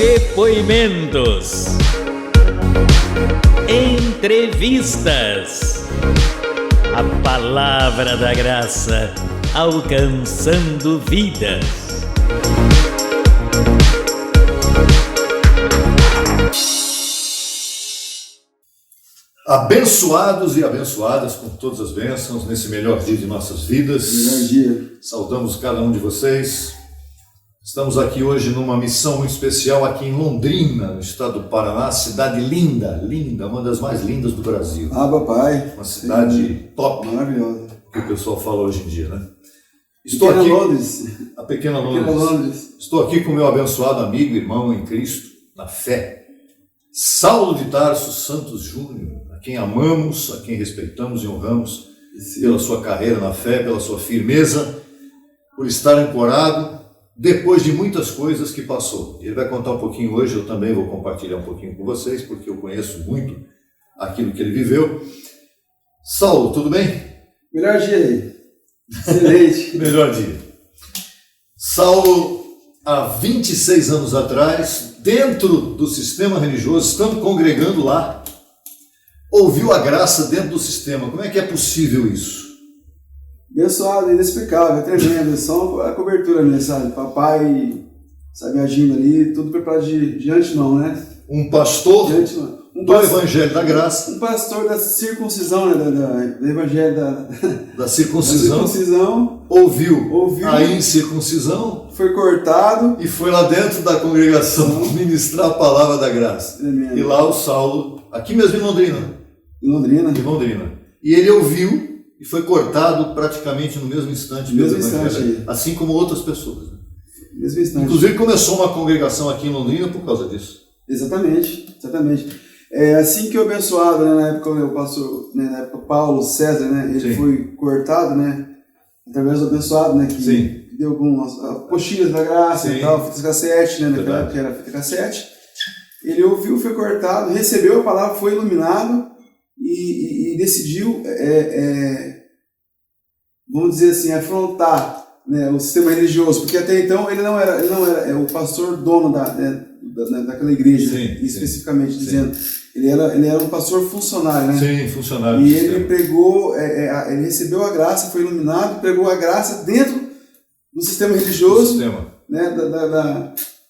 Depoimentos, entrevistas, a palavra da graça alcançando vidas. Abençoados e abençoadas com todas as bênçãos nesse melhor dia de nossas vidas. Melhor dia. Saudamos cada um de vocês. Estamos aqui hoje numa missão muito especial aqui em Londrina, no estado do Paraná, cidade linda, uma das mais lindas do Brasil. Ah, papai. Uma cidade top, maravilhosa, que o pessoal fala hoje em dia, né? Pequena Londres. A pequena Londres. Estou aqui com o meu abençoado amigo, irmão em Cristo, na fé, Saulo de Tarso Santos Júnior, a quem amamos, a quem respeitamos e honramos pela sua carreira na fé, pela sua firmeza, por estar ancorado depois de muitas coisas que passou. Ele vai contar um pouquinho hoje, eu também vou compartilhar um pouquinho com vocês, porque eu conheço muito aquilo que ele viveu. Saulo, tudo bem? Melhor dia aí. Excelente. Melhor dia. Saulo, há 26 anos atrás, dentro do sistema religioso, estamos congregando lá, ouviu a graça dentro do sistema. Como é que é possível isso? Abençoado, inexplicável, é tremendo. Só a cobertura minha, sabe? Papai, sabe, agindo ali, tudo preparado de antemão, né? Um pastor do Evangelho da Graça. Um pastor da circuncisão, né? Do Evangelho da circuncisão. Ouviu a incircuncisão. Foi cortado. E foi lá dentro da congregação ministrar a palavra da graça. Tremendo. E lá o Saulo, aqui mesmo em Londrina. Em Londrina. E ele ouviu e foi cortado praticamente no mesmo instante. Assim como outras pessoas. Né? Mesmo instante. Inclusive começou uma congregação aqui em Londrina por causa disso. Exatamente. É assim que o abençoado, né, na época o pastor, né, na época Paulo César, né, ele foi cortado, né, através do abençoado, né, que deu algumas apostilas da graça e tal, fita cassete, né, naquela época era fita cassete. Ele ouviu, foi cortado, recebeu a palavra, foi iluminado e decidiu, vamos dizer assim, afrontar, né, o sistema religioso, porque até então ele não era o pastor dono daquela igreja, especificamente dizendo. Ele era um pastor funcionário, né? Sim, funcionário. E ele pregou, ele recebeu a graça, foi iluminado, pregou a graça dentro do sistema religioso. Né,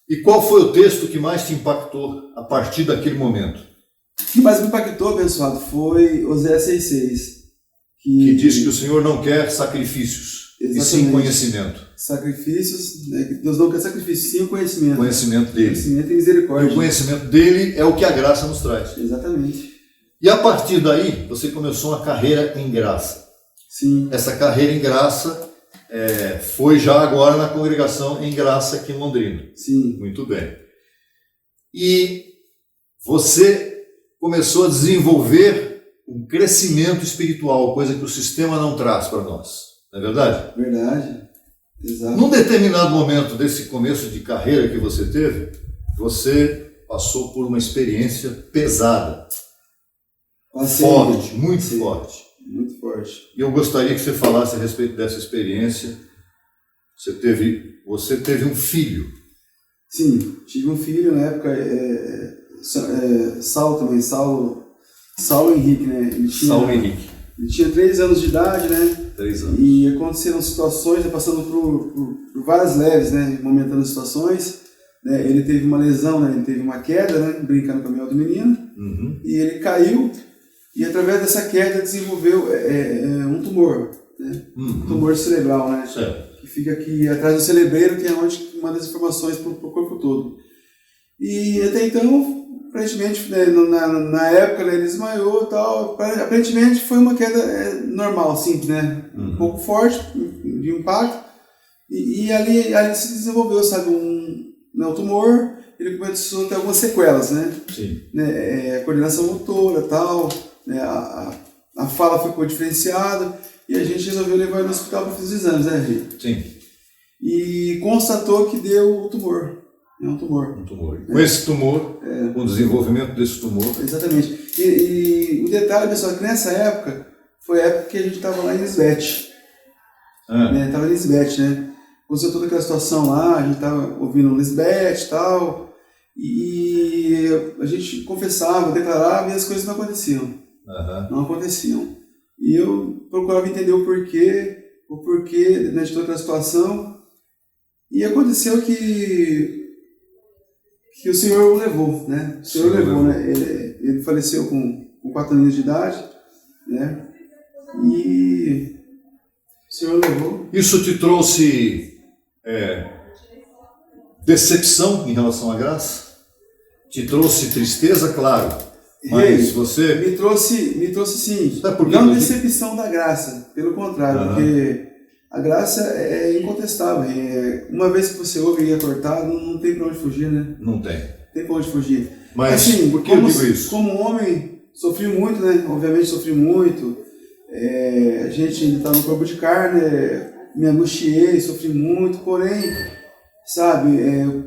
E qual foi o texto que mais te impactou a partir daquele momento? O que mais me impactou, abençoado, foi Oséias 6,6. Que diz que o Senhor não quer sacrifícios, e sim conhecimento. Sacrifícios, né? Deus não quer sacrifício, sim o conhecimento. Conhecimento dele. Conhecimento e misericórdia. E o conhecimento dele é o que a graça nos traz. Exatamente. E a partir daí, você começou uma carreira em graça. Sim. Essa carreira em graça foi já agora na congregação em graça aqui em Londrina. Sim. Muito bem. E você começou a desenvolver um crescimento espiritual, coisa que o sistema não traz para nós. Não é verdade? Verdade. Exato. Num determinado momento desse começo de carreira que você teve, você passou por uma experiência pesada. Forte, muito forte. Muito forte. E eu gostaria que você falasse a respeito dessa experiência. Você teve um filho. Sim, tive um filho na época, Saulo Henrique, né? Saulo Henrique. Ele tinha 3 anos de idade, né? 3 anos. E aconteceram situações, né, passando por várias leves, né? Momentâneas situações. Né? Ele teve uma lesão, né? Ele teve uma queda, né? Brincando com a minha outra menina. Uhum. E ele caiu e através dessa queda desenvolveu um tumor, né? Um tumor cerebral, né? Certo. Que fica aqui atrás do cerebreiro, que é onde manda as informações para o corpo todo. E até então, aparentemente, né, na época, né, ele desmaiou e tal. Aparentemente foi uma queda normal, simples, né? Um pouco forte, de impacto. E ali se desenvolveu, sabe, um tumor. Ele começou a ter algumas sequelas, né? Sim. Né, a coordenação motora e tal. Né, a fala ficou diferenciada. E a gente resolveu levar ele no hospital para fazer os exames, né, Rê? Sim. E constatou que deu o tumor. É um tumor. Com esse tumor, com o desenvolvimento desse tumor. Exatamente. E o detalhe, pessoal, é que nessa época, foi a época que a gente estava lá em Lisbeth. Estava em Lisbeth, né? Aconteceu toda aquela situação lá, a gente estava ouvindo Lisbeth e tal. E a gente confessava, declarava e as coisas não aconteciam. Não aconteciam. E eu procurava entender o porquê, né, de toda aquela situação. E aconteceu que o Senhor o levou, né? O Senhor o levou, né? Ele faleceu com 4 anos de idade, né? E o Senhor o levou. Isso te trouxe decepção em relação à graça? Te trouxe tristeza, claro, mas você... Me trouxe sim, não decepção da graça, pelo contrário, porque a graça é incontestável. Uma vez que você ouve e é cortado, não tem para onde fugir, né? Não tem. Tem para onde fugir. Mas assim, por que eu digo isso? Como homem, sofri muito, né? Obviamente sofri muito. A gente ainda está no corpo de carne, me angustiei, sofri muito, porém, sabe,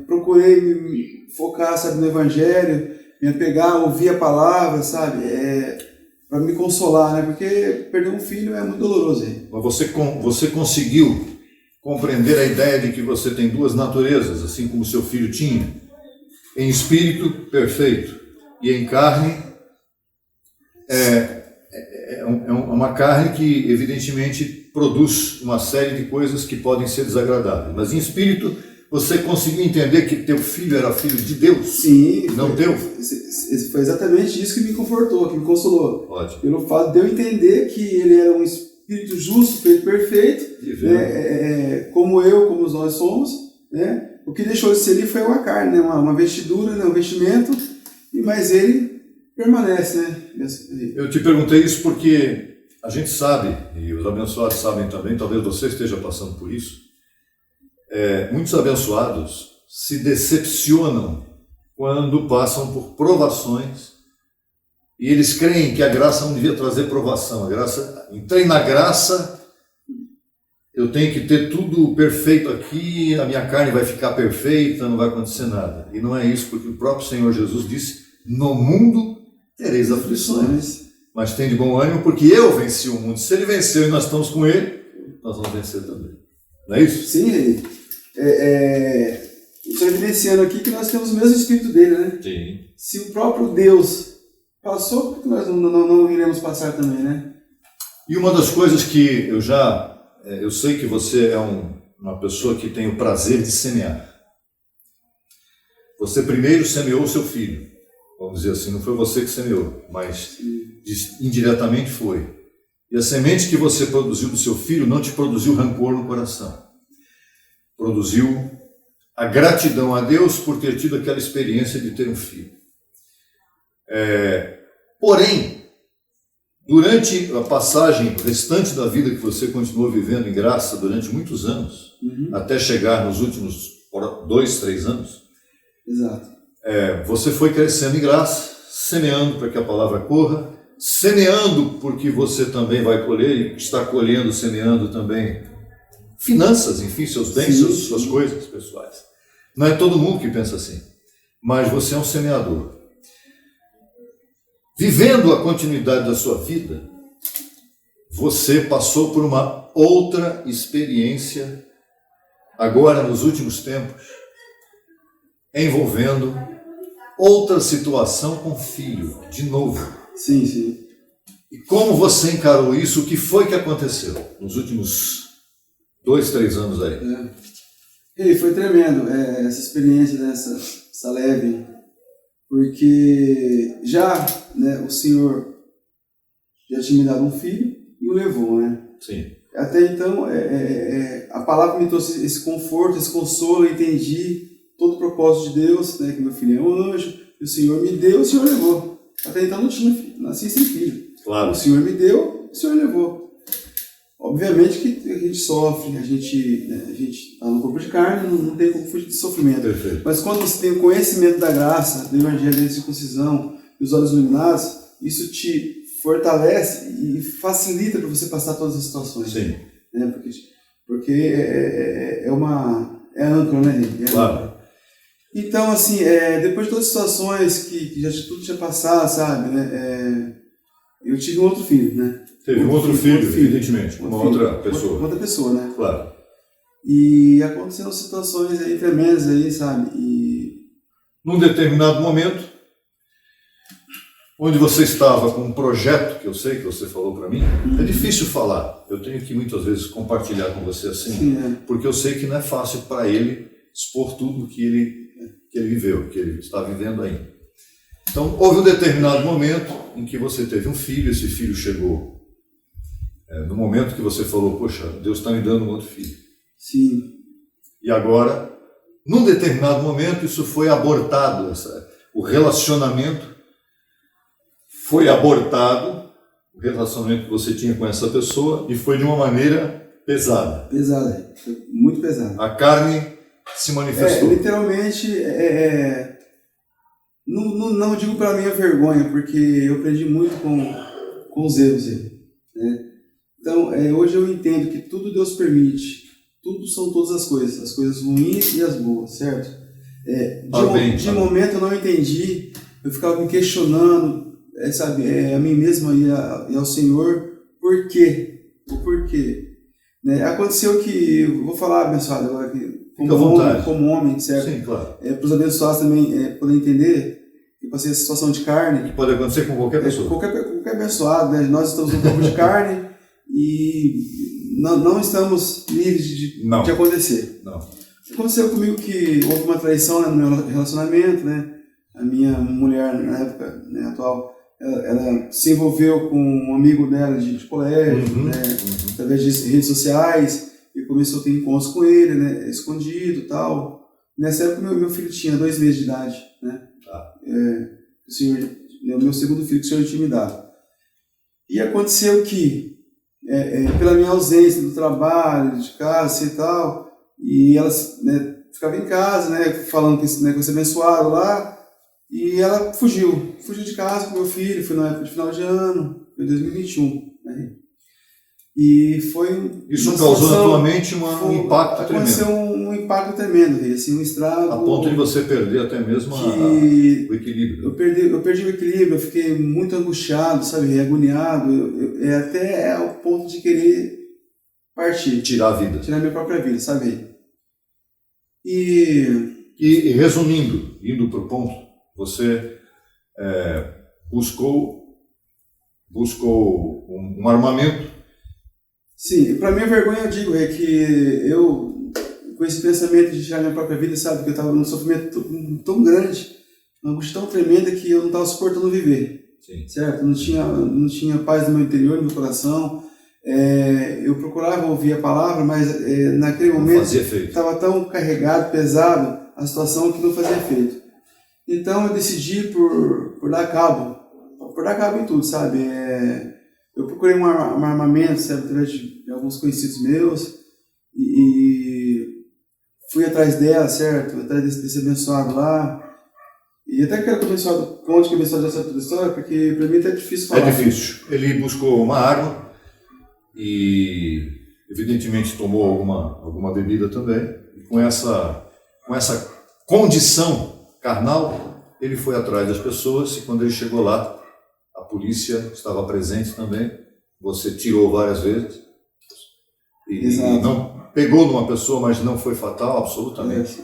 procurei me focar, sabe, no Evangelho, me apegar, ouvir a palavra, sabe, para me consolar, né? Porque perder um filho é muito doloroso. Mas você conseguiu compreender a ideia de que você tem 2 naturezas, assim como seu filho tinha? Em espírito, perfeito, e em carne, é uma carne que evidentemente produz uma série de coisas que podem ser desagradáveis, mas em espírito você conseguiu entender que teu filho era filho de Deus? Sim. Não teu? Foi exatamente isso que me confortou, que me consolou. Ótimo. Pelo fato de eu entender que ele era um espírito justo, feito perfeito, né? Como nós somos, né? O que deixou de ser ali foi uma carne, né? Uma vestidura, né? Um vestimento, mas ele permanece, né? Eu te perguntei isso porque a gente sabe, e os abençoados sabem também, talvez você esteja passando por isso, muitos abençoados se decepcionam quando passam por provações e eles creem que a graça não devia trazer provação. Entrei na graça, eu tenho que ter tudo perfeito aqui, a minha carne vai ficar perfeita, não vai acontecer nada. E não é isso, porque o próprio Senhor Jesus disse: no mundo tereis aflições, mas tem de bom ânimo, porque eu venci o mundo. Se ele venceu e nós estamos com ele, nós vamos vencer também. Não é isso? Sim, estou evidenciando aqui que nós temos o mesmo Espírito dele, né? Sim. Se o próprio Deus passou, por que nós não iremos passar também, né? E uma das coisas que eu sei que você é uma pessoa que tem o prazer de semear. Você primeiro semeou o seu filho, vamos dizer assim, não foi você que semeou, mas indiretamente foi. E a semente que você produziu do seu filho não te produziu rancor no coração. Produziu a gratidão a Deus por ter tido aquela experiência de ter um filho. Porém, durante a passagem restante da vida que você continuou vivendo em graça durante muitos anos, até chegar nos últimos 2, 3 anos, exato. Você foi crescendo em graça, semeando para que a palavra corra, semeando porque você também vai colher e está colhendo, semeando também finanças, enfim, seus bens, suas coisas pessoais. Não é todo mundo que pensa assim, mas você é um semeador. Vivendo a continuidade da sua vida, você passou por uma outra experiência, agora nos últimos tempos, envolvendo outra situação com filho, de novo. Sim, sim. E como você encarou isso? O que foi que aconteceu nos últimos 2, 3 anos aí? E foi tremendo essa experiência, essa leve, porque já, né, o Senhor já tinha me dado um filho e o levou, né? Sim. Até então, a palavra me trouxe esse conforto, esse consolo, eu entendi todo o propósito de Deus, né, que meu filho é um anjo, e o Senhor me deu, o Senhor levou. Até então não tinha filho, nasci sem filho. Claro. O Senhor me deu, o Senhor levou. Obviamente que a gente sofre, a gente está no corpo de carne, não tem como fugir de sofrimento. Perfeito. Mas quando você tem o conhecimento da graça, do Evangelho, da circuncisão, dos olhos iluminados, isso te fortalece e facilita para você passar todas as situações. Sim. Né? Porque é âncora, né? Claro. Então, assim, depois de todas as situações que tudo tinha passado, sabe, né? Eu tive um outro filho, né? Teve um outro filho, evidentemente, outra pessoa. Outra pessoa, né? Claro. E aconteceram situações aí tremendas aí, sabe? num determinado momento, onde você estava com um projeto, que eu sei que você falou para mim, é difícil falar, eu tenho que muitas vezes compartilhar com você assim, Sim, porque eu sei que não é fácil para ele expor tudo que ele viveu, que ele está vivendo ainda. Então, houve um determinado momento em que você teve um filho, esse filho chegou no momento que você falou, poxa, Deus está me dando um outro filho. Sim. E agora, num determinado momento, isso foi abortado, o relacionamento foi abortado, o relacionamento que você tinha com essa pessoa, e foi de uma maneira pesada. Pesada, muito pesada. A carne se manifestou. Literalmente, não digo para mim a vergonha, porque eu aprendi muito com os erros dele, né? Então, hoje eu entendo que tudo Deus permite, tudo são todas as coisas ruins e as boas, certo? De momento eu não entendi, eu ficava me questionando, a mim mesmo e ao Senhor, por quê? O porquê. Né? Aconteceu que, vou falar, abençoado, agora aqui, como homem, certo? Sim, claro. Para os abençoados também poderem entender, que passei essa situação de carne. Que pode acontecer com qualquer pessoa. Qualquer abençoado, né? Nós estamos no corpo de carne e não estamos livres de acontecer. Não. Aconteceu comigo que houve uma traição, né, no meu relacionamento, né? A minha mulher, na época, né, atual, ela se envolveu com um amigo dela de colégio, né, através de redes sociais, e começou a ter encontros com ele, né, escondido e tal. Nessa época, meu filho tinha 2 meses de idade, né? O meu segundo filho que o Senhor tinha me dado. E aconteceu que, pela minha ausência do trabalho, de casa e tal, e ela, né, ficava em casa, né, falando que ia ser abençoado lá, e ela fugiu de casa com meu filho, foi na época de final de ano, foi em 2021. Né? E foi... Isso causou na tua mente um impacto tremendo. Aconteceu um impacto tremendo, assim, um estrago... A ponto de você perder até mesmo o equilíbrio. Eu perdi o equilíbrio, eu fiquei muito angustiado, sabe, agoniado, até ao ponto de querer partir. Tirar a vida. Tirar a minha própria vida, sabe? E resumindo, indo para o ponto, você buscou um armamento. Sim, para minha vergonha eu digo que eu, com esse pensamento de tirar minha própria vida, sabe, que eu estava num sofrimento tão grande, uma angústia tão tremenda que eu não estava suportando viver. Sim. Certo? Não tinha paz no meu interior, no meu coração. Eu procurava ouvir a palavra, mas naquele momento estava tão carregado, pesado a situação que não fazia efeito. Então eu decidi por dar cabo em tudo, sabe? Eu procurei um armamento, sabe, através de alguns conhecidos meus e fui atrás dela, certo? Atrás desse abençoado lá. E até quero que o abençoado conte que o abençoado já sabe toda a história, porque para mim é difícil falar. É difícil. Ele buscou uma arma e evidentemente tomou alguma bebida também. E com essa condição carnal, ele foi atrás das pessoas e quando ele chegou lá, a polícia estava presente também. Você tirou várias vezes e não pegou numa pessoa, mas não foi fatal, absolutamente.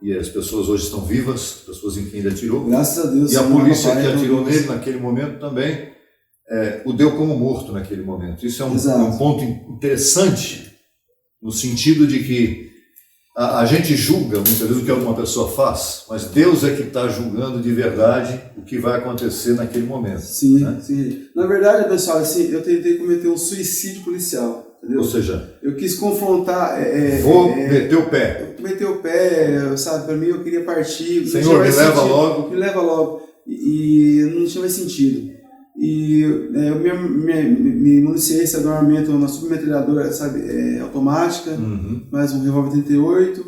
E as pessoas hoje estão vivas, as pessoas em quem ele atirou. Graças a Deus. E a polícia que atirou nele naquele momento também o deu como morto naquele momento. Isso é um ponto interessante no sentido de que a gente julga muitas vezes o que alguma pessoa faz, mas Deus é que está julgando de verdade o que vai acontecer naquele momento. Sim, né? Sim. Na verdade, pessoal, assim, eu tentei cometer um suicídio policial, entendeu? Ou seja, eu quis confrontar... vou meter o pé. Meter o pé, sabe, para mim eu queria partir. Senhor, me leva logo. Me leva logo. E não tinha mais sentido. E eu me municiei do armamento, uma submetralhadora, sabe, automática, mais um revólver 38,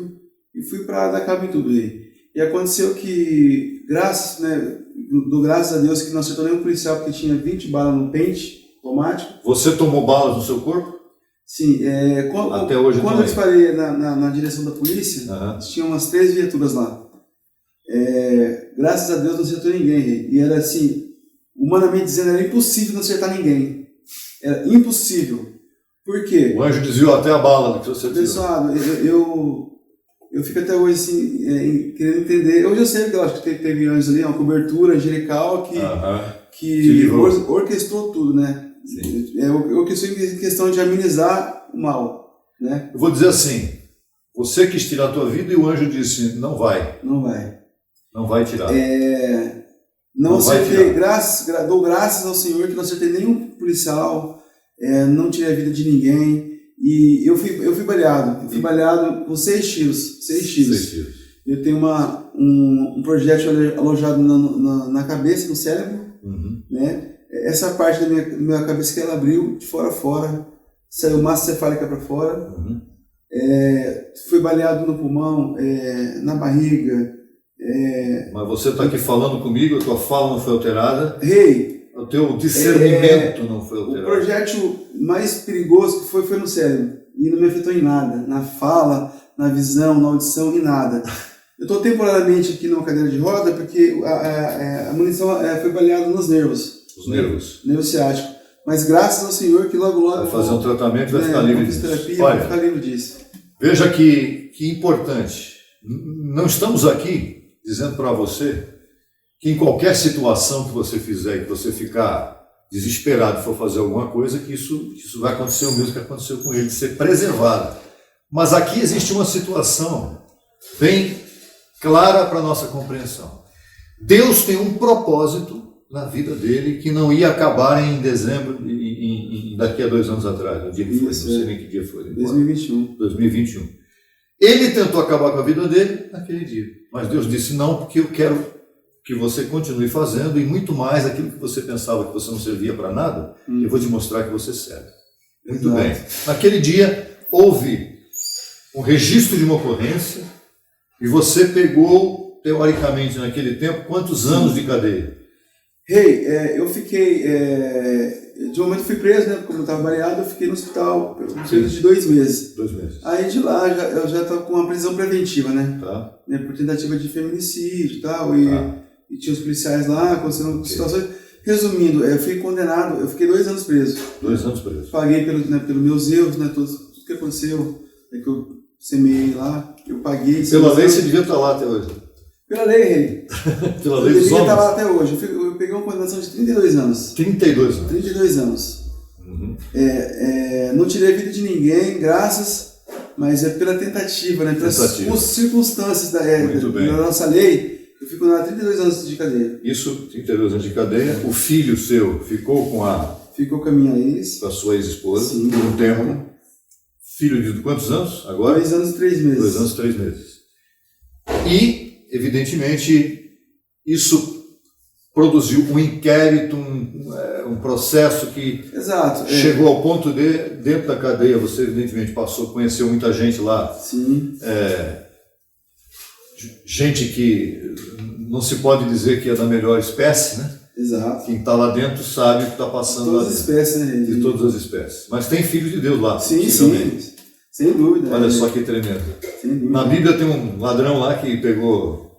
e fui para dar cabo em tudo aí. E aconteceu que, graças a Deus, que não acertou nenhum policial, porque tinha 20 balas no pente automático. Você tomou balas no seu corpo? Sim. Até hoje quando eu disparei na direção da polícia, tinha umas 3 viaturas lá. Graças a Deus não acertou ninguém. E era assim... Humanamente dizendo, era impossível não acertar ninguém. Era impossível. Por quê? O anjo desviou até a bala que você tirou. Pessoal, eu fico até hoje assim, querendo entender. Hoje eu sei que eu acho que teve anjos ali, uma cobertura angelical que orquestrou tudo, né? Orquestrou em questão de amenizar o mal, né? Eu vou dizer assim, você quis tirar a tua vida e o anjo disse, não vai. Não vai. Não vai tirar. Não acertei, dou graças ao Senhor que não acertei nenhum policial, não tirei a vida de ninguém. E eu fui baleado. Eu fui baleado com 6 tiros. 6 tiros. Eu tenho um projétil alojado na cabeça, no cérebro, né? Essa parte da minha cabeça que ela abriu de fora a fora, saiu massa cefálica para fora. Fui baleado no pulmão, na barriga. Mas você está aqui falando comigo, a tua fala não foi alterada. O teu discernimento não foi alterado. O projétil mais perigoso que foi no cérebro. E não me afetou em nada. Na fala, na visão, na audição, em nada. Eu estou temporariamente aqui numa cadeira de roda porque a munição foi baleada nos nervos. Os nervos. Nervo ciático. Mas graças ao Senhor que logo vai fazer um tratamento e vai ficar livre disso. Vai ficar livre disso. Veja que importante. Não estamos aqui dizendo para você que em qualquer situação que você fizer e que você ficar desesperado e for fazer alguma coisa, que isso vai acontecer o mesmo que aconteceu com ele, de ser preservado. Mas aqui existe uma situação bem clara para a nossa compreensão. Deus tem um propósito na vida dele que não ia acabar em dezembro, daqui a 2 anos atrás, no dia que foi, não sei nem que dia foi. 2021. Ele tentou acabar com a vida dele naquele dia, mas Deus disse não, porque eu quero que você continue fazendo e muito mais aquilo que você pensava que você não servia para nada, eu vou te mostrar que você serve. Muito bem. Naquele dia houve um registro de uma ocorrência e você pegou, teoricamente, naquele tempo, quantos anos de cadeia? Eu fiquei, de um momento fui preso, né, como eu estava baleado, eu fiquei no hospital, preso de 2 meses. 2 meses. Aí de lá eu já estava com uma prisão preventiva, né? Tá. Por tentativa de feminicídio e tal, e tinha os policiais lá, aconteceram situações. Resumindo, eu fui condenado, eu fiquei 2 anos preso. 2 anos preso. Paguei pelos meus erros, né, tudo que aconteceu, que eu semeei lá, eu paguei. Pela lei você devia estar lá até hoje. Pela lei, Pela lei dos homens. Eu devia estar lá até hoje. Eu peguei uma condenação de 32 anos. 32 anos? 32 anos. Não tirei a vida de ninguém, mas é pela tentativa, né? Pelas circunstâncias da nossa lei, eu fui condenado a 32 anos de cadeia. Isso, 32 anos de cadeia. O filho seu ficou com a minha ex. Com a sua ex-esposa, por um tempo. Filho de quantos anos agora? 2 anos e 3 meses. 2 anos e 3 meses. E, evidentemente, isso produziu um inquérito, um processo que chegou ao ponto de, dentro da cadeia, você evidentemente conheceu muita gente lá. Sim. Gente que não se pode dizer que é da melhor espécie, né? Exato. Quem está lá dentro sabe o que está passando lá dentro. De todas as espécies, né? De todas as espécies. Mas tem filho de Deus lá. Sim. Sem dúvida. Olha só que tremendo. Na Bíblia tem um ladrão lá que pegou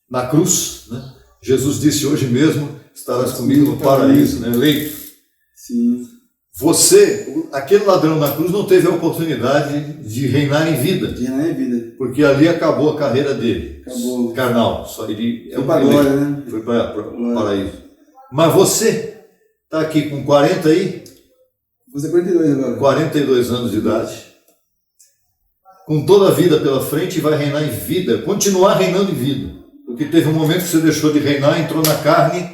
na cruz, né? Jesus disse, hoje mesmo estarás comigo no paraíso, né? Eleito. Sim. Aquele ladrão na cruz não teve a oportunidade de reinar em vida. Porque ali acabou a carreira dele. Acabou. Carnal. Só ele foi para a glória, né? Foi para o paraíso. Mas você está aqui com 40 aí? Você 42 agora. 42 anos de idade. Com toda a vida pela frente e vai reinar em vida. Continuar reinando em vida. Porque teve um momento que você deixou de reinar, entrou na carne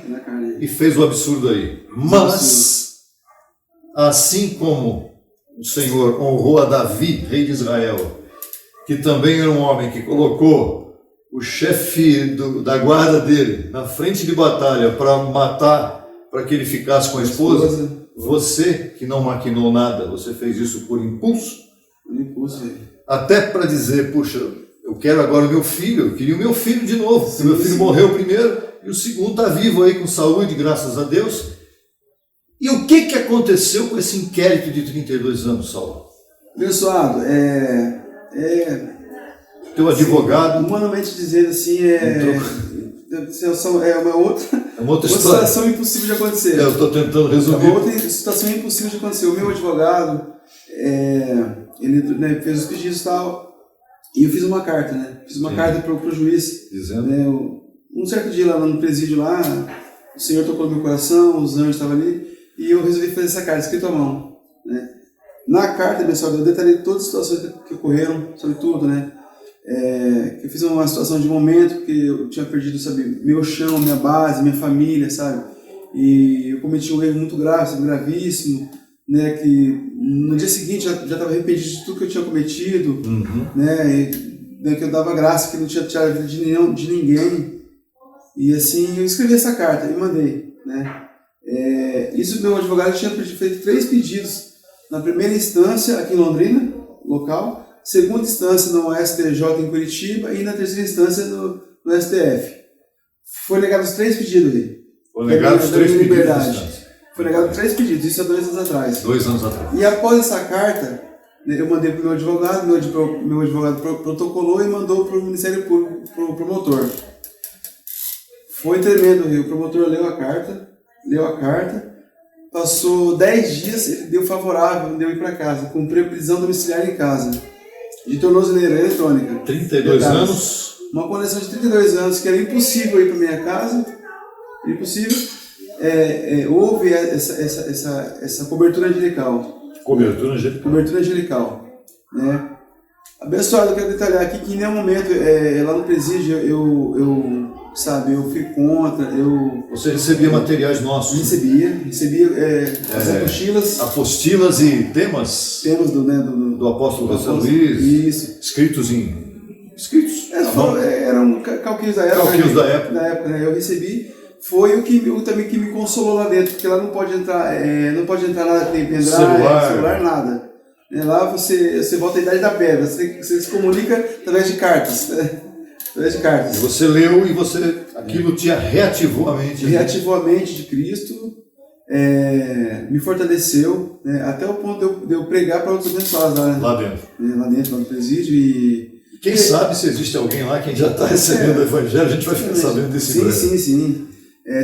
e fez o absurdo aí. Mas, assim como o Senhor honrou a Davi, rei de Israel, que também era um homem que colocou o chefe da guarda dele na frente de batalha para matar, para que ele ficasse com a esposa, você que não maquinou nada, você fez isso por impulso? Por impulso, até para dizer, puxa, eu quero agora o meu filho, eu queria o meu filho de novo, porque meu filho morreu primeiro e o segundo está vivo aí com saúde, graças a Deus. E o que aconteceu com esse inquérito de 32 anos, Saulo? Abençoado, teu advogado... Humanamente dizendo assim, é uma outra situação impossível de acontecer. Eu estou tentando resumir. É uma outra situação impossível de acontecer. O meu advogado, ele fez os pedidos e tal, E eu fiz uma carta, né? Fiz uma carta pro juiz. Dizendo? Né? Um certo dia lá no presídio lá, o Senhor tocou no meu coração, os anjos estavam ali, e eu resolvi fazer essa carta, escrito à mão, né? Na carta, pessoal, eu detalhei todas as situações que ocorreram, sobre tudo, né? Que eu fiz uma situação de momento que eu tinha perdido, sabe, meu chão, minha base, minha família, sabe? E eu cometi um erro muito grave, sabe, gravíssimo, né? Que no dia seguinte já estava arrependido de tudo que eu tinha cometido, né? E, que eu dava graça, que não tinha tirado a vida de ninguém. E assim, eu escrevi essa carta e mandei, né? Isso meu advogado tinha feito 3 pedidos. Na primeira instância, aqui em Londrina, local. Segunda instância no STJ em Curitiba e na terceira instância no STF. Foi negado os 3 pedidos aí. Foi negado os 3 pedidos. Foi negado 3 pedidos, isso há 2 anos atrás. 2 anos atrás. E após essa carta, eu mandei para o meu advogado, meu advogado protocolou e mandou para o Ministério Público, para o promotor. Foi tremendo, o promotor leu a carta, passou 10 dias, ele deu favorável, deu ir para casa, cumpriu a prisão domiciliar em casa, de tornozeleira eletrônica. 32 anos. Uma condenação de 32 anos, que era impossível ir para minha casa, impossível. Houve essa cobertura angelical. Cobertura angelical. Cobertura angelical, né? Abençoado, eu quero detalhar aqui que em nenhum momento, lá no presídio, eu fui contra, Você recebia materiais nossos? Recebia as apostilas. Apostilas e temas? Temas do apóstolo José Luiz. Isso. Escritos. Eram calquinhos da época. Calquinhos da época. Né? Eu recebi. Foi o que também que me consolou lá dentro, porque lá não pode entrar nada, tem pendrive, celular, nada. Lá você volta à idade da pedra, você se comunica através de cartas. E você leu e aquilo te reativou a mente. Reativou a mente de Cristo, me fortaleceu, né, até o ponto de eu pregar para outros abençoados lá dentro. Lá no presídio. E quem sabe se existe alguém lá, quem já está recebendo o Evangelho, a gente vai ficar sabendo desse breve. Sim.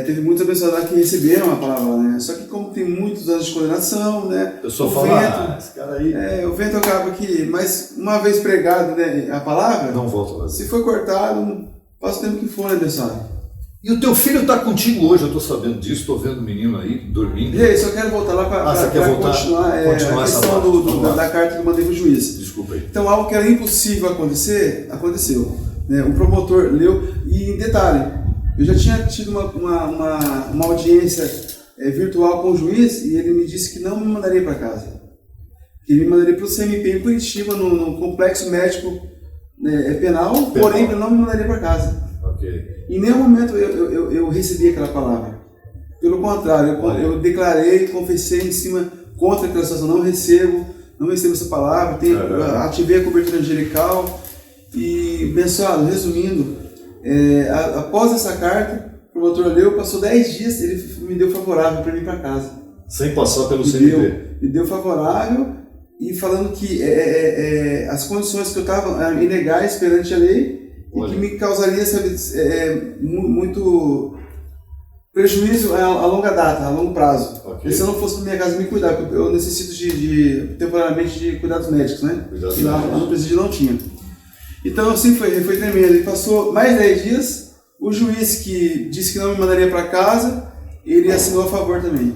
Teve muitos abençoados lá que receberam a palavra, né? Só que como tem muitos anos de condenação, né? A pessoa fala, esse cara aí... o vento acaba aqui, mas uma vez pregado, né, a palavra... Não volta lá. Se foi cortado, passa o tempo que for, né, pessoal? E o teu filho está contigo hoje, eu estou sabendo disso, estou vendo o menino aí, dormindo. E aí, só quero voltar lá para continuar a questão da carta que eu mandei para o juiz. Desculpa aí. Então, algo que era impossível acontecer, aconteceu. Né? O promotor leu, e em detalhe, eu já tinha tido uma audiência virtual com o juiz e ele me disse que não me mandaria para casa. Que ele me mandaria para o CMP em Curitiba, no complexo médico penal, porém ele não me mandaria para casa. Okay. Em nenhum momento eu recebi aquela palavra. Pelo contrário, eu declarei, confessei em cima contra aquela situação. Não recebo essa palavra, ativei a cobertura angelical. E, abençoado, resumindo, após essa carta, o promotor leu, passou 10 dias, ele me deu favorável para ir para casa. Sem passar pelo CMP. Me deu favorável e falando que as condições que eu estava ilegais perante a lei e que me causaria muito prejuízo a longa data, a longo prazo. Okay. E se eu não fosse para minha casa me cuidar, porque eu necessito temporariamente de cuidados médicos, né? E lá no presídio não tinha. Então assim foi tremendo. Ele passou mais 10 dias, o juiz que disse que não me mandaria para casa, ele assinou a favor também.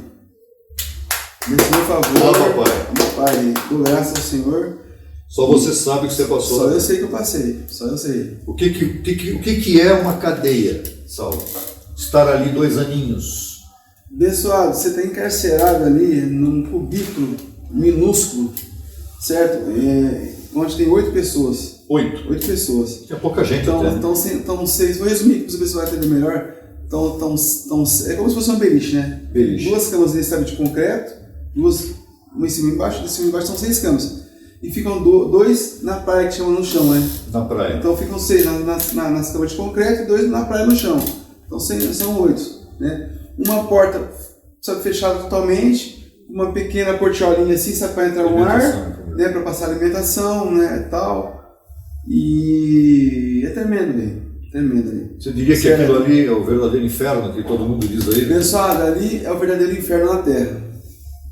Ele assinou a favor. Meu pai, dou graças ao Senhor. Só você sabe que você passou. Só eu sei que eu passei, só eu sei. O que é uma cadeia, Saulo? Estar ali 2 aninhos. Abençoado, você está encarcerado ali num cubículo minúsculo, certo? Onde tem 8 pessoas. 8 pessoas. É pouca gente. Então 6, vou resumir para os abençoados entenderem melhor. É como se fosse um beliche, né? Beliche. 2 camas de concreto, 2, uma em cima e embaixo, de cima e embaixo são 6 camas. E ficam 2 na praia, que chama no chão, né? Na praia. Então ficam 6 nas camas de concreto e 2 na praia no chão. Então são 8, né? Uma porta, sabe, fechada totalmente, uma pequena portiolinha assim, sabe, para entrar um ar, né, para passar alimentação, né, tal. E é tremendo, velho. Tremendo ali. Você diria que aquilo ali é o verdadeiro inferno, que todo mundo diz aí? Pessoal, ali é o verdadeiro inferno na Terra.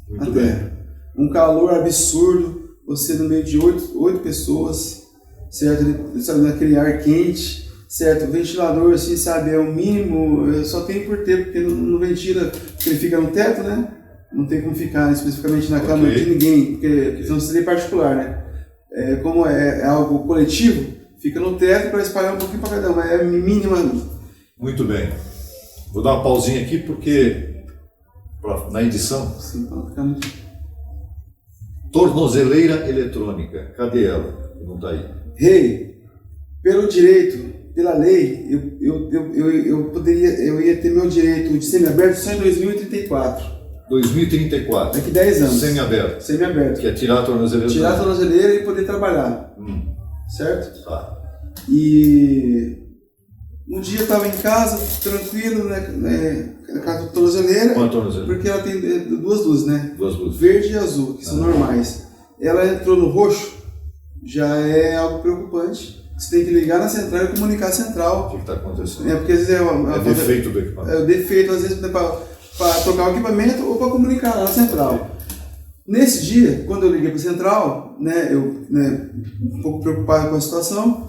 Muito bem. Um calor absurdo, você no meio de 8 pessoas, certo? Ele, sabe, naquele ar quente, certo? O ventilador, assim, sabe, é o mínimo, só tem por ter, porque não ventila, porque ele fica no teto, né? Não tem como ficar especificamente na cama de ninguém, porque senão seria particular, né? Como é algo coletivo, fica no teto para espalhar um pouquinho para cada um, é mínima. Muito bem. Vou dar uma pausinha aqui porque na edição. Sim, pode ficar muito... Tornozeleira eletrônica, cadê ela? Não está aí. Rei, pelo direito, pela lei, eu ia ter meu direito de semiaberto só em 2034. 2034. Daqui 10 anos. Semiaberto. Semiaberto. Que é tirar a tornozeleira. Tirar a tornozeleira e poder trabalhar. Certo? Tá. E um dia eu estava em casa, tranquilo, né, na casa da tornozeleira. Qual a tornozeleira? Porque ela tem duas luzes, né? Duas luzes. Verde e azul, que são normais. Ela entrou no roxo, já é algo preocupante. Você tem que ligar na central e comunicar a central. O que está acontecendo? Porque às vezes é defeito do equipamento. É o defeito, às vezes, para trocar o equipamento ou para comunicar lá na central. Nesse dia, quando eu liguei para a central, né, eu um pouco preocupado com a situação,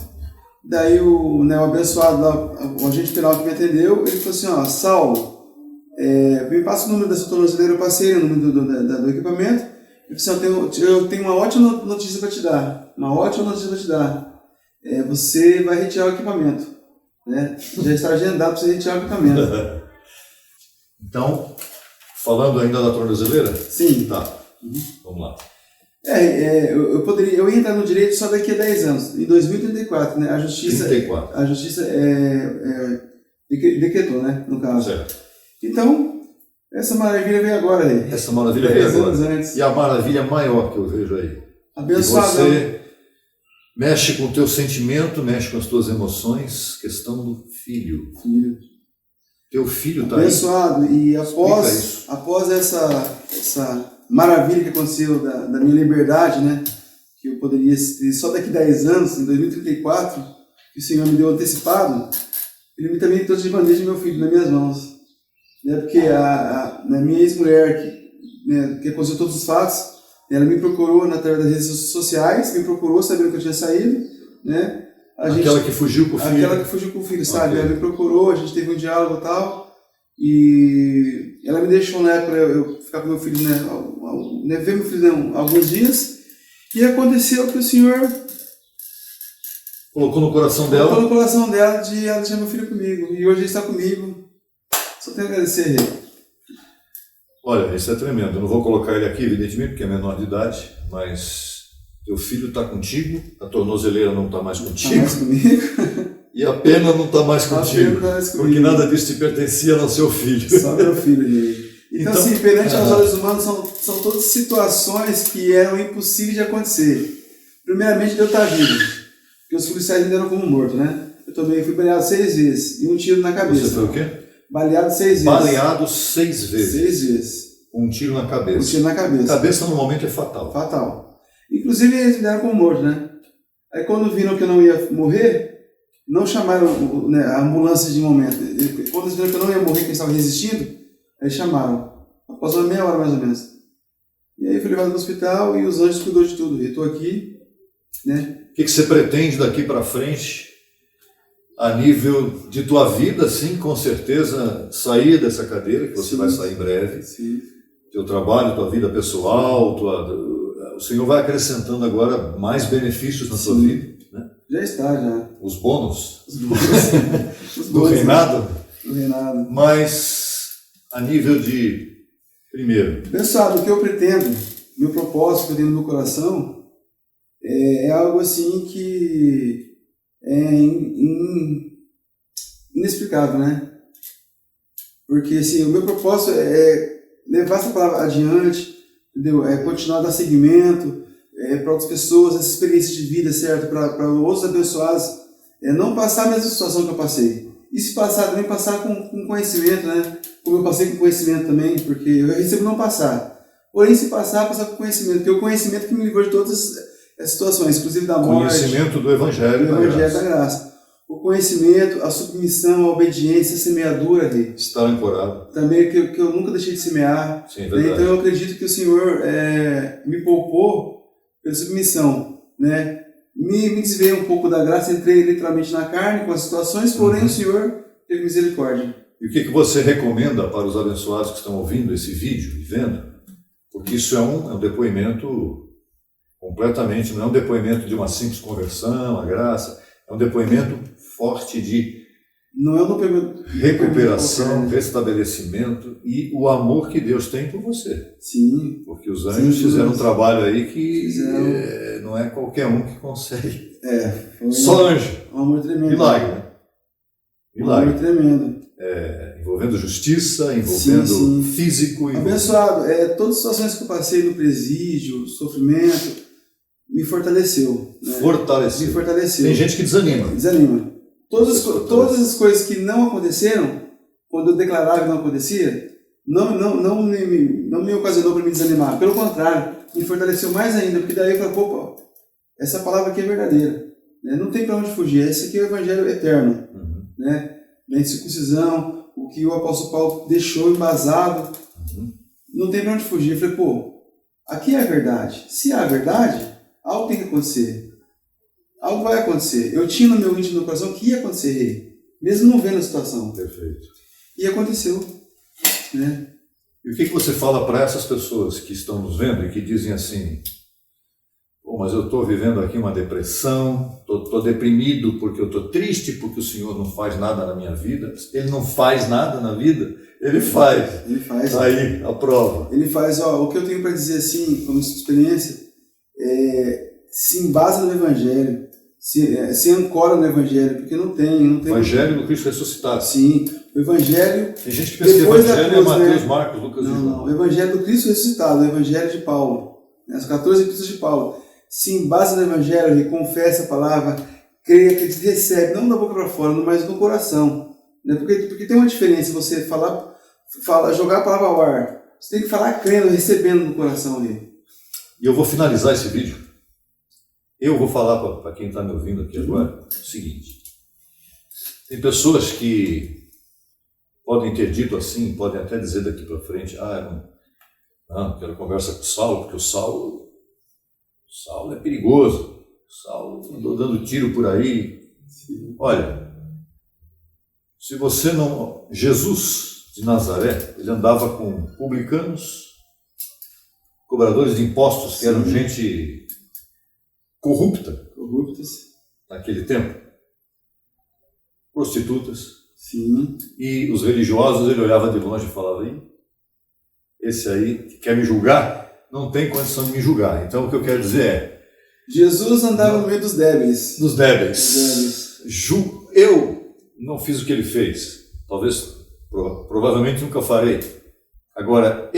daí o abençoado lá, o agente penal que me atendeu, ele falou assim, ó, Saulo, me passa o número da sua tornozeleira, eu passei o número do equipamento, ele falou assim, eu tenho uma ótima notícia para te dar, você vai retirar o equipamento, né? Já está agendado para você retirar o equipamento. Então, falando ainda da tornozeleira? Sim. Tá. Vamos lá. Eu ia entrar no direito só daqui a 10 anos, em 2034, né? A justiça decretou, né? No caso. Certo. Então, essa maravilha veio agora aí. Essa maravilha veio agora. Antes. E a maravilha maior que eu vejo aí. Abençoado. Você mexe com o teu sentimento, mexe com as tuas emoções, questão do filho. Teu filho está aí. Abençoado. E após essa maravilha que aconteceu da minha liberdade, né? Que eu poderia ter só daqui a 10 anos, em 2034, que o Senhor me deu antecipado, Ele também trouxe de bandeja meu filho nas minhas mãos. Porque a minha ex-mulher, que aconteceu todos os fatos, ela me procurou através das redes sociais, me procurou sabendo que eu tinha saído, né? Aquela que fugiu com o filho. Aquela que fugiu com o filho, sabe? Okay. Ela me procurou, a gente teve um diálogo e tal, e ela me deixou na época eu ficar com meu filho, ver meu filho alguns dias, e aconteceu que o Senhor colocou no coração dela. Colocou no coração dela de ela deixar meu filho comigo, e hoje ele está comigo. Só tenho a agradecer a ele. Olha, isso é tremendo. Eu não vou colocar ele aqui, evidentemente, porque é menor de idade, mas teu filho está contigo, a tornozeleira não está mais contigo. Está mais comigo. E a pena não está mais contigo. Porque nada disso te pertencia ao seu filho. Só meu filho ali. Então, assim, perante aos olhos humanos, são todas situações que eram impossíveis de acontecer. Primeiramente, Deus está vivo. Porque os policiais me deram como morto, né? Eu também fui baleado 6 vezes e um tiro na cabeça. Você foi o quê? Baleado 6 vezes. Baleado 6 vezes. 6 vezes. Um tiro na cabeça. Um tiro na cabeça. A cabeça normalmente é fatal. Fatal. Inclusive eles me deram como morto, né? Aí quando viram que eu não ia morrer, não chamaram a ambulância de momento. Quando eles viram que eu não ia morrer, que eles estavam resistindo, aí chamaram. Após uma meia hora mais ou menos. E aí fui levado no hospital e os anjos cuidou de tudo. Eu estou aqui, né? O que você pretende daqui para frente? A nível de tua vida, sim, com certeza, sair dessa cadeira, que você vai sair em breve. Sim. Teu trabalho, tua vida pessoal, o Senhor vai acrescentando agora mais benefícios na tua vida. Né? Já está, já. Os bônus. Os bônus. Do reinado. Do reinado. Mas, a nível de, primeiro... Pessoal, o que eu pretendo, meu propósito que eu tenho no meu coração, é algo assim que é inexplicável, né? Porque assim, o meu propósito é levar essa palavra adiante, entendeu? É continuar a dar seguimento para outras pessoas, essa experiência de vida, certo? Para outros abençoados, não passar a mesma situação que eu passei. E se passar, também passar com conhecimento, né? Como eu passei com conhecimento também, porque eu recebo não passar. Porém, se passar com conhecimento, porque é o conhecimento que me livrou de todas as situações, inclusive da morte. Conhecimento do Evangelho da Graça. O conhecimento, a submissão, a obediência, a semeadura dele. Está ancorado. Também que eu nunca deixei de semear. Sim, verdade. Então eu acredito que o Senhor me poupou pela submissão, né? me desviei um pouco da graça, entrei literalmente na carne com as situações, porém o Senhor teve misericórdia. E o que você recomenda para os abençoados que estão ouvindo esse vídeo e vendo? Porque isso é um depoimento completamente, não é um depoimento de uma simples conversão, a graça, é um depoimento forte de não é um depoimento recuperação, restabelecimento e o amor que Deus tem por você. Sim. Porque os anjos fizeram um trabalho aí que não é qualquer um que consegue. Só anjo. Um amor tremendo. Milagre, né? Milagre. Um amor tremendo. Envolvendo justiça, envolvendo físico. Abençoado, todas as situações que eu passei no presídio, sofrimento, me fortaleceu. Né? Me fortaleceu. Tem gente que desanima. Todas as coisas que não aconteceram, quando eu declarava que não acontecia, não me ocasionou para me desanimar. Pelo contrário, me fortaleceu mais ainda, porque daí eu falei, pô, essa palavra aqui é verdadeira. Né? Não tem para onde fugir. Esse aqui é o evangelho eterno. Né? Da incircuncisão, o que o apóstolo Paulo deixou embasado. Não tem para onde fugir. Eu falei, pô, aqui é a verdade. Se é a verdade, algo tem que acontecer. Algo vai acontecer. Eu tinha no meu íntimo do coração que ia acontecer, mesmo não vendo a situação. Perfeito. E aconteceu. Né? E o que você fala para essas pessoas que estão nos vendo e que dizem assim, pô, mas eu estou vivendo aqui uma depressão, estou deprimido porque eu estou triste, porque o Senhor não faz nada na minha vida. Ele não faz nada na vida? Ele faz. Ele faz. Aí, a prova. Ele faz, o que eu tenho para dizer assim, como experiência, se embasa no Evangelho. Se ancora no Evangelho, porque não tem... Evangelho do Cristo ressuscitado. Sim, o Evangelho... Tem gente que pensa que o Evangelho é Mateus, Marcos, Lucas e João. Não, o Evangelho do Cristo ressuscitado, o Evangelho de Paulo, as 14 epístolas de Paulo. Se embasa no Evangelho, confessa a palavra, creia, que recebe, não da boca para fora, mas no coração. Né? Porque tem uma diferença você jogar a palavra ao ar. Você tem que falar crendo, recebendo no coração ali. E eu vou finalizar esse vídeo. Eu vou falar para quem está me ouvindo aqui agora o seguinte. Tem pessoas que podem ter dito assim, podem até dizer daqui para frente, eu não quero conversa com o Saulo, porque o Saulo é perigoso. O Saulo andou dando tiro por aí. Sim. Olha, se você não... Jesus de Nazaré, ele andava com publicanos, cobradores de impostos, que eram gente corruptas naquele tempo, prostitutas. Sim. E os religiosos, ele olhava de longe e falava, esse aí que quer me julgar, não tem condição de me julgar. Então o que eu quero dizer é, Jesus andava no meio dos débeis. Dos débeis. Eu não fiz o que ele fez. Talvez, provavelmente nunca farei. Agora,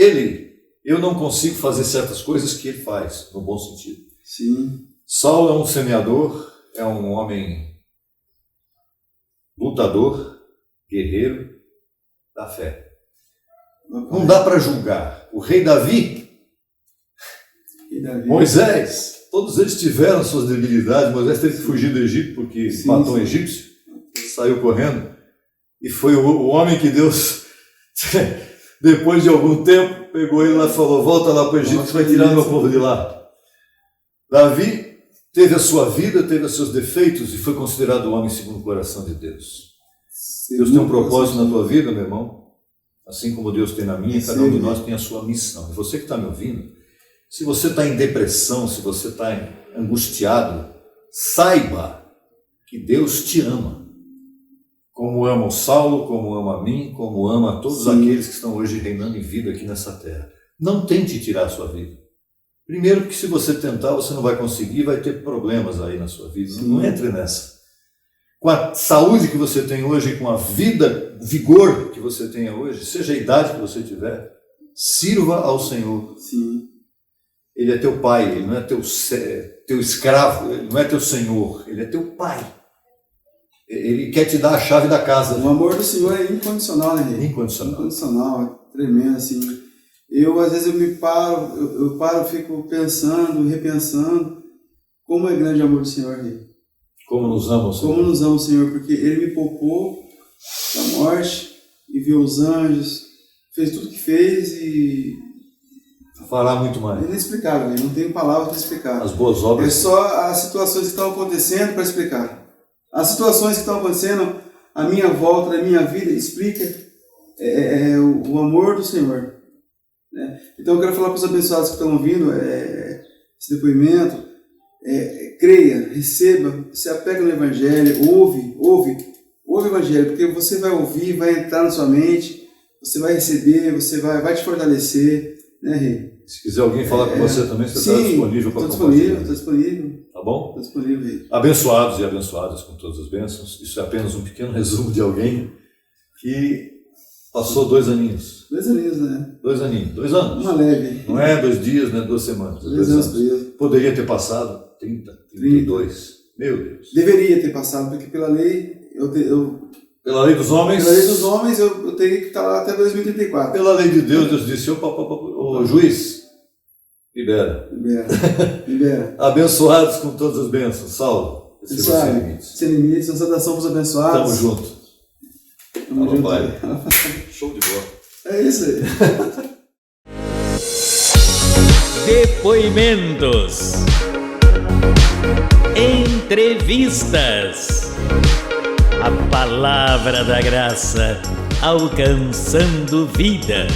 eu não consigo fazer certas coisas que ele faz, no bom sentido. Sim. Saulo é um semeador, é um homem lutador, guerreiro da fé. Não dá para julgar. O rei Davi, Moisés, todos eles tiveram suas debilidades. Moisés teve que fugir do Egito porque matou um egípcio, saiu correndo, e foi o homem que Deus, depois de algum tempo, pegou ele lá e falou, volta lá para o Egito, você vai tirar meu povo de lá. Davi teve a sua vida, teve os seus defeitos e foi considerado o homem segundo o coração de Deus. Deus tem um propósito na tua vida, meu irmão, assim como Deus tem na minha, cada um de nós tem a sua missão. E você que está me ouvindo, se você está em depressão, se você está angustiado, saiba que Deus te ama. Como ama o Saulo, como ama a mim, como ama a todos aqueles que estão hoje reinando em vida aqui nessa terra. Não tente tirar a sua vida. Primeiro que se você tentar, você não vai conseguir, vai ter problemas aí na sua vida. Não entre nessa. Com a saúde que você tem hoje, com a vida, vigor que você tenha hoje, seja a idade que você tiver, sirva ao Senhor. Sim. Ele é teu pai, ele não é teu escravo, ele não é teu senhor, ele é teu pai. Ele quer te dar a chave da casa. O amor do Senhor é incondicional, né, Rei? Incondicional, é tremendo, assim. Às vezes eu paro, fico pensando, repensando, como é grande o amor do Senhor, Rei. Como nos ama o Senhor. Como nos ama o Senhor, porque Ele me poupou da morte, enviou os anjos, fez tudo que fez e fará muito mais. Inexplicável, não tenho palavras para explicar. As boas É obras. só as situações que estão acontecendo para explicar. As situações que estão acontecendo à minha volta, na minha vida, explica o amor do Senhor. Né? Então eu quero falar para os abençoados que estão ouvindo esse depoimento, creia, receba, se apega no Evangelho, ouve o Evangelho, porque você vai ouvir, vai entrar na sua mente, você vai receber, você vai te fortalecer, né, Rei? Se quiser alguém falar com você também, você está disponível para compartilhar. Estou disponível. Tá bom? Estou disponível, Rei. Abençoados e abençoadas com todas as bênçãos. Isso é apenas um pequeno resumo de alguém que passou 2 aninhos. 2 aninhos, né? 2 aninhos. 2 anos. Uma leve. Não é 2 dias, não é 2 semanas. 2 anos preso. Poderia ter passado 30, 32. Meu Deus. Deveria ter passado, porque pela lei, Pela lei dos homens. pela lei dos homens, eu teria que estar lá até 2034. Pela lei de Deus, Deus disse: ô juiz, libera. Libera. Abençoados com todas as bênçãos. Saulo, esse é sem limites. Sem limites, uma saudação para os abençoados. Tamo junto. Tamo junto. Pai. Show de bola. É isso aí. Depoimentos. Entrevistas. A palavra da graça alcançando vidas.